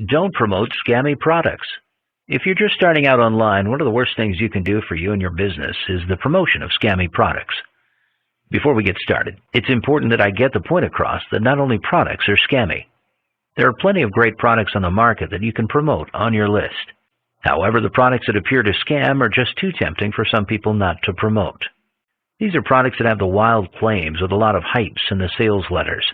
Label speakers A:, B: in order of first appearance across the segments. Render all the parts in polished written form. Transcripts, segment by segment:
A: Don't promote scammy products. If you're just starting out online, one of the worst things you can do for you and your business is the promotion of scammy products. Before we get started, it's important that I get the point across that not only products are scammy. There are plenty of great products on the market that you can promote on your list. However, the products that appear to scam are just too tempting for some people not to promote. These are products that have the wild claims with a lot of hypes in the sales letters.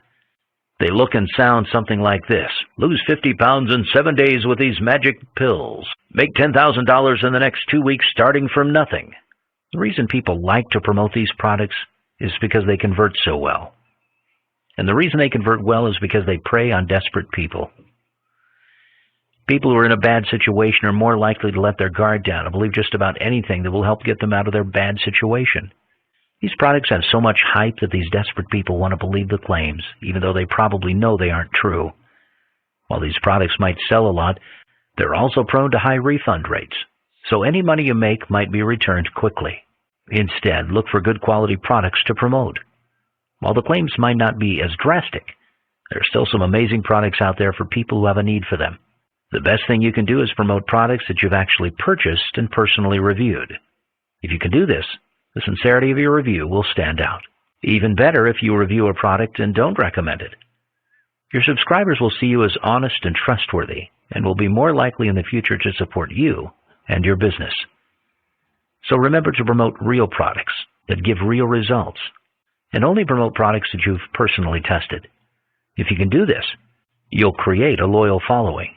A: They look and sound something like this: lose 50 pounds in 7 days with these magic pills. Make $10,000 in the next 2 weeks starting from nothing. The reason people like to promote these products is because they convert so well. And the reason they convert well is because they prey on desperate people. People who are in a bad situation are more likely to let their guard down and believe just about anything that will help get them out of their bad situation. These products have so much hype that these desperate people want to believe the claims, even though they probably know they aren't true. While these products might sell a lot, they're also prone to high refund rates, so any money you make might be returned quickly. Instead, look for good quality products to promote. While the claims might not be as drastic, there are still some amazing products out there for people who have a need for them. The best thing you can do is promote products that you've actually purchased and personally reviewed. If you can do this, the sincerity of your review will stand out. Even better if you review a product and don't recommend it. Your subscribers will see you as honest and trustworthy and will be more likely in the future to support you and your business. So remember to promote real products that give real results, and only promote products that you've personally tested. If you can do this, you'll create a loyal following.